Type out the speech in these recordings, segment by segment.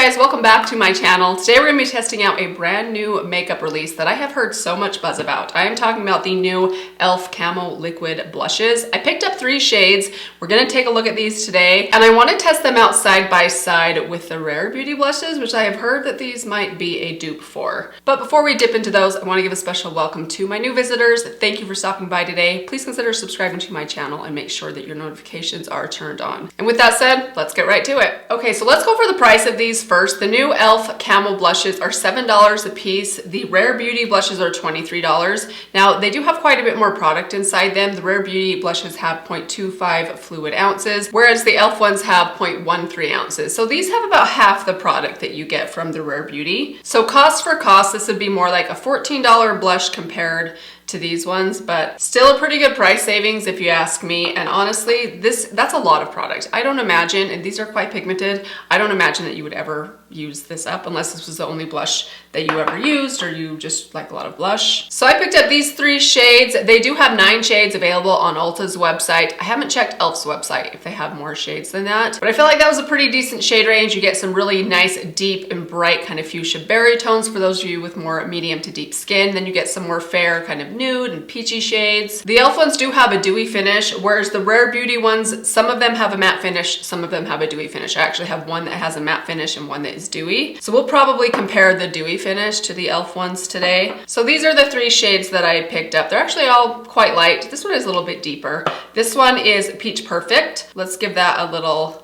guys, welcome back to my channel. Today we're going to be testing out a brand new makeup release that I have heard so much buzz about. I am talking about the new e.l.f. Camo liquid blushes. I picked up 3 shades. We're going to take a look at these today, and I want to test them out side by side with the Rare Beauty blushes, which I have heard that these might be a dupe for. But before we dip into those, I want to give a special welcome to my new visitors. Thank you for stopping by today. Please consider subscribing to my channel and make sure that your notifications are turned on. And with that said, let's get right to it. Okay, so let's go for the price of these first. The new e.l.f. Camo blushes are $7 a piece. The Rare Beauty blushes are $23. Now, they do have quite a bit more product inside them. The Rare Beauty blushes have 0.25 fluid ounces, whereas the e.l.f. ones have 0.13 ounces. So these have about half the product that you get from the Rare Beauty. So cost for cost, this would be more like a $14 blush compared to these ones, but still a pretty good price savings if you ask me. And honestly, that's a lot of product. I don't imagine, and these are quite pigmented, I don't imagine that you would ever use this up unless this was the only blush that you ever used or you just like a lot of blush. So I picked up these 3 shades. They do have 9 shades available on Ulta's website. I haven't checked e.l.f.'s website if they have more shades than that, but I feel like that was a pretty decent shade range. You get some really nice, deep and bright kind of fuchsia berry tones for those of you with more medium to deep skin. Then you get some more fair kind of nude and peachy shades. The e.l.f. ones do have a dewy finish, whereas the Rare Beauty ones, some of them have a matte finish, some of them have a dewy finish. I actually have one that has a matte finish and one that is dewy. So we'll probably compare the dewy finish to the e.l.f. ones today. So these are the 3 shades that I picked up. They're actually all quite light. This one is a little bit deeper. This one is Peach Perfect. Let's give that a little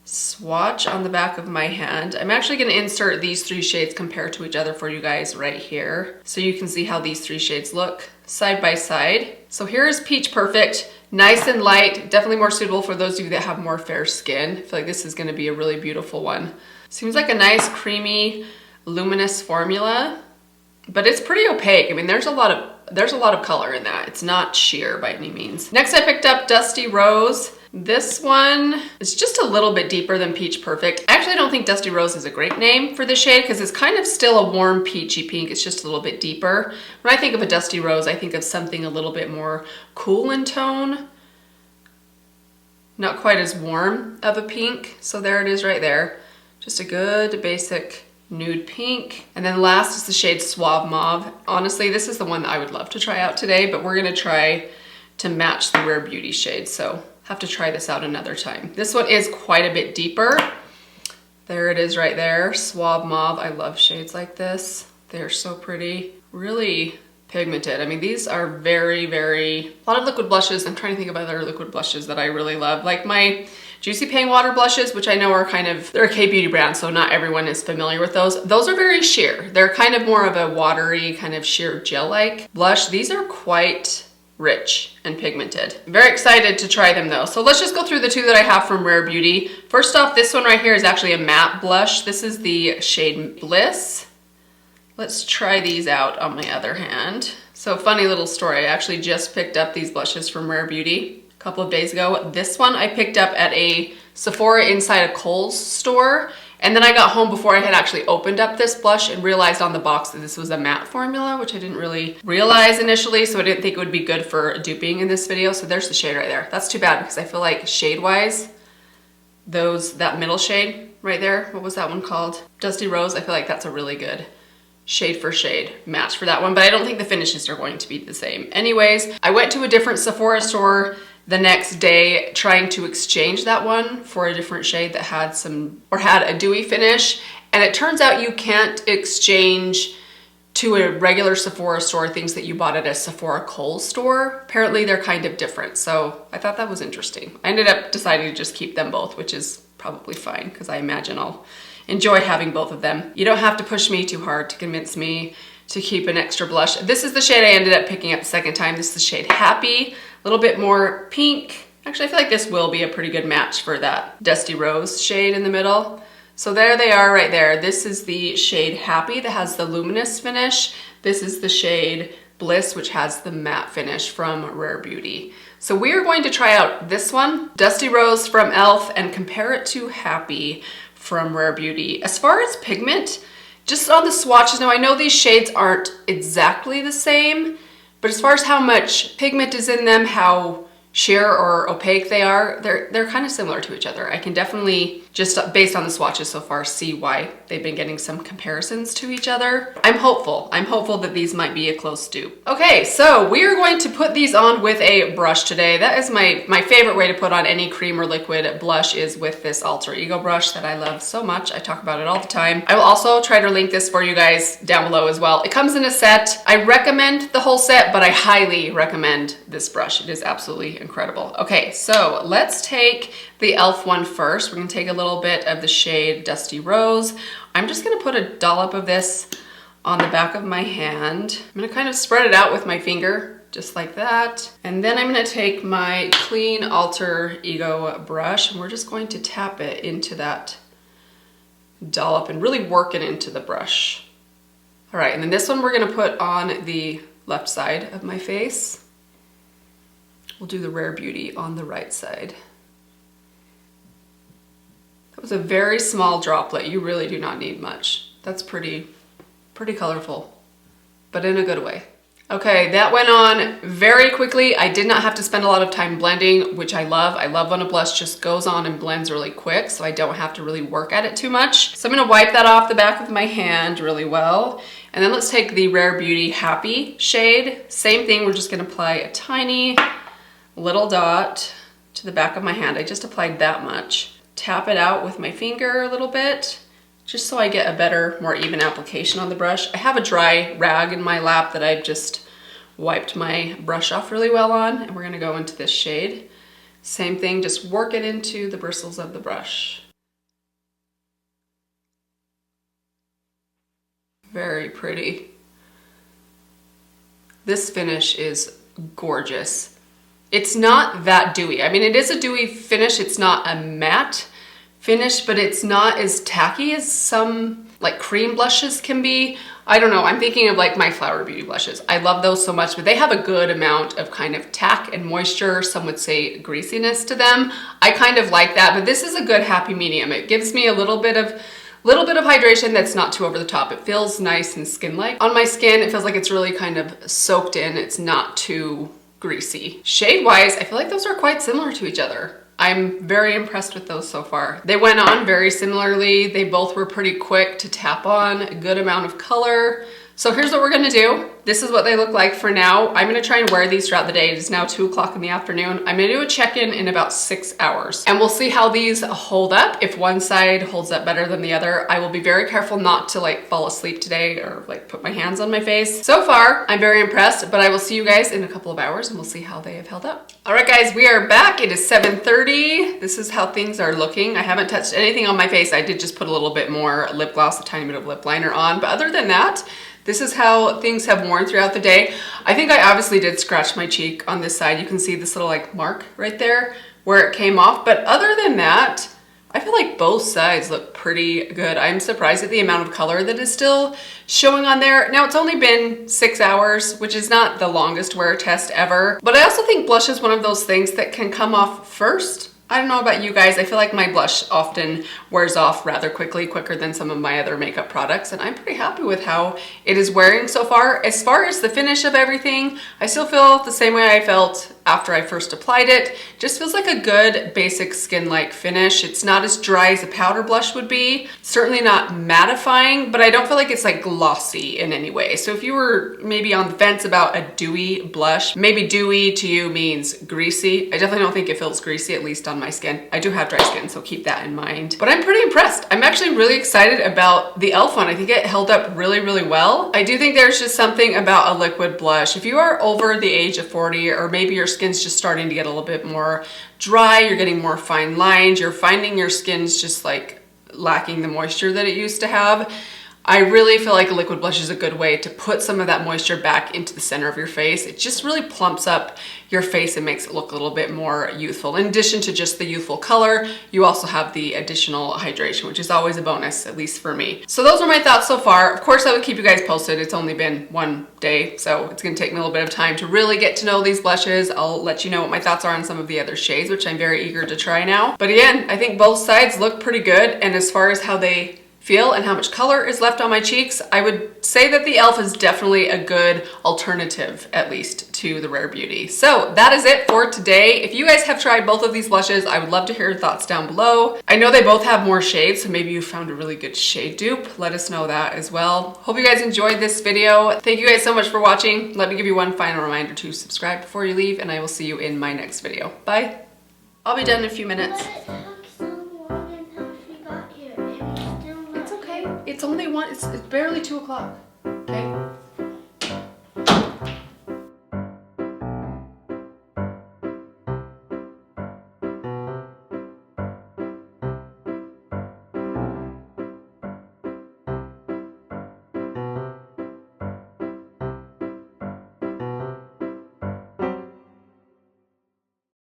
swatch on the back of my hand. I'm actually going to insert these 3 shades compared to each other for you guys right here, so you can see how these 3 shades look side by side. So here is Peach Perfect. Nice and light, definitely more suitable for those of you that have more fair skin. I feel like this is going to be a really beautiful one. Seems like a nice creamy luminous formula, but it's pretty opaque. I mean, there's a lot of color in that. It's not sheer by any means. Next, I picked up Dusty Rose. This one is just a little bit deeper than Peach Perfect. I actually don't think Dusty Rose is a great name for this shade because it's kind of still a warm peachy pink. It's just a little bit deeper. When I think of a Dusty Rose, I think of something a little bit more cool in tone. Not quite as warm of a pink. So there it is right there. Just a good basic nude pink. And then last is the shade Suave Mauve. Honestly, this is the one that I would love to try out today, but we're gonna try to match the Rare Beauty shade. So have to try this out another time. This one is quite a bit deeper. There it is right there, Suave Mauve. I love shades like this. They're so pretty, really pigmented. I mean, these are very, a lot of liquid blushes. I'm trying to think of other liquid blushes that I really love, like my Juicy Pain Water blushes, which I know are they're a K-beauty brand, so not everyone is familiar with those. Those are very sheer. They're kind of more of a watery, kind of sheer gel-like blush. These are quite rich and pigmented. I'm very excited to try them though. So let's just go through the 2 that I have from Rare Beauty. First off, this one right here is actually a matte blush. This is the shade Bliss. Let's try these out on my other hand. So funny little story. I actually just picked up these blushes from Rare Beauty a couple of days ago. This one I picked up at a Sephora inside a Kohl's store. And then I got home before I had actually opened up this blush and realized on the box that this was a matte formula, which I didn't really realize initially, so I didn't think it would be good for duping in this video. So there's the shade right there. That's too bad because I feel like shade-wise, that middle shade right there, what was that one called? Dusty Rose, I feel like that's a really good shade for shade match for that one, but I don't think the finishes are going to be the same. Anyways, I went to a different Sephora store the next day trying to exchange that one for a different shade that had had a dewy finish, and it turns out you can't exchange to a regular Sephora store things that you bought at a Sephora Kohl's store. Apparently they're kind of different, so I thought that was interesting. I ended up deciding to just keep them both, which is probably fine because I imagine I'll enjoy having both of them. You don't have to push me too hard to convince me to keep an extra blush. This is the shade I ended up picking up the second time. This is the shade Happy, a little bit more pink. Actually, I feel like this will be a pretty good match for that Dusty Rose shade in the middle. So there they are right there. This is the shade Happy that has the luminous finish. This is the shade Bliss, which has the matte finish from Rare Beauty. So we are going to try out this one, Dusty Rose from e.l.f., and compare it to Happy from Rare Beauty. As far as pigment, just on the swatches, now I know these shades aren't exactly the same, but as far as how much pigment is in them, how sheer or opaque they are, they're kind of similar to each other. I can definitely just based on the swatches so far, see why they've been getting some comparisons to each other. I'm hopeful that these might be a close dupe. Okay, so we are going to put these on with a brush today. That is my favorite way to put on any cream or liquid blush, is with this Alter Ego brush that I love so much. I talk about it all the time. I will also try to link this for you guys down below as well. It comes in a set. I recommend the whole set, but I highly recommend this brush. It is absolutely incredible. Okay, so let's take the e.l.f. one first. We're gonna take a little bit of the shade Dusty Rose. I'm just gonna put a dollop of this on the back of my hand. I'm gonna kind of spread it out with my finger, just like that. And then I'm gonna take my clean Alter Ego brush, and we're just going to tap it into that dollop and really work it into the brush. All right, and then this one we're gonna put on the left side of my face. We'll do the Rare Beauty on the right side. That was a very small droplet. You really do not need much. That's pretty colorful, but in a good way. Okay, that went on very quickly. I did not have to spend a lot of time blending, which I love. I love when a blush just goes on and blends really quick, so I don't have to really work at it too much. So I'm gonna wipe that off the back of my hand really well. And then let's take the Rare Beauty Happy shade. Same thing, we're just gonna apply a tiny little dot to the back of my hand. I just applied that much. Tap it out with my finger a little bit, just so I get a better, more even application on the brush. I have a dry rag in my lap that I've just wiped my brush off really well on, and we're gonna go into this shade. Same thing, just work it into the bristles of the brush. Very pretty. This finish is gorgeous. It's not that dewy. I mean, it is a dewy finish. It's not a matte finish, but it's not as tacky as some like cream blushes can be. I don't know, I'm thinking of like my Flower Beauty blushes. I love those so much, but they have a good amount of kind of tack and moisture. Some would say greasiness to them. I kind of like that, but this is a good happy medium. It gives me a little bit of hydration that's not too over the top. It feels nice and skin-like. On my skin, it feels like it's really kind of soaked in. It's not too greasy. Shade-wise, I feel like those are quite similar to each other. I'm very impressed with those so far. They went on very similarly. They both were pretty quick to tap on, a good amount of color. So here's what we're gonna do. This is what they look like for now. I'm gonna try and wear these throughout the day. It is now 2 o'clock in the afternoon. I'm gonna do a check-in in about 6 hours, and we'll see how these hold up. If one side holds up better than the other, I will be very careful not to like fall asleep today or like put my hands on my face. So far, I'm very impressed, but I will see you guys in a couple of hours and we'll see how they have held up. All right, guys, we are back. It is 7:30. This is how things are looking. I haven't touched anything on my face. I did just put a little bit more lip gloss, a tiny bit of lip liner on, but other than that, this is how things have worn throughout the day. I think I obviously did scratch my cheek on this side. You can see this little like mark right there where it came off. But other than that, I feel like both sides look pretty good. I'm surprised at the amount of color that is still showing on there. Now, it's only been 6 hours, which is not the longest wear test ever. But I also think blush is one of those things that can come off first. I don't know about you guys. I feel like my blush often wears off rather quickly, quicker than some of my other makeup products, and I'm pretty happy with how it is wearing so far. As far as the finish of everything, I still feel the same way I felt after I first applied it. Just feels like a good basic skin-like finish. It's not as dry as a powder blush would be. Certainly not mattifying, but I don't feel like it's like glossy in any way. So if you were maybe on the fence about a dewy blush, maybe dewy to you means greasy. I definitely don't think it feels greasy, at least on my skin. I do have dry skin, so keep that in mind. But I'm pretty impressed. I'm actually really excited about the e.l.f. one. I think it held up really, really well. I do think there's just something about a liquid blush. If you are over the age of 40, or maybe your skin's just starting to get a little bit more dry, you're getting more fine lines, you're finding your skin's just like lacking the moisture that it used to have, I really feel like a liquid blush is a good way to put some of that moisture back into the center of your face. It just really plumps up your face and makes it look a little bit more youthful. In addition to just the youthful color, you also have the additional hydration, which is always a bonus, at least for me. So those are my thoughts so far. Of course, I would keep you guys posted. It's only been one day, so it's gonna take me a little bit of time to really get to know these blushes. I'll let you know what my thoughts are on some of the other shades, which I'm very eager to try now. But again, I think both sides look pretty good, and as far as how they feel and how much color is left on my cheeks, I would say that the e.l.f. is definitely a good alternative, at least, to the Rare Beauty. So that is it for today. If you guys have tried both of these blushes, I would love to hear your thoughts down below. I know they both have more shades, so maybe you found a really good shade dupe. Let us know that as well. Hope you guys enjoyed this video. Thank you guys so much for watching. Let me give you one final reminder to subscribe before you leave, and I will see you in my next video. Bye. I'll be done in a few minutes. It's okay. It's only it's barely 2 o'clock.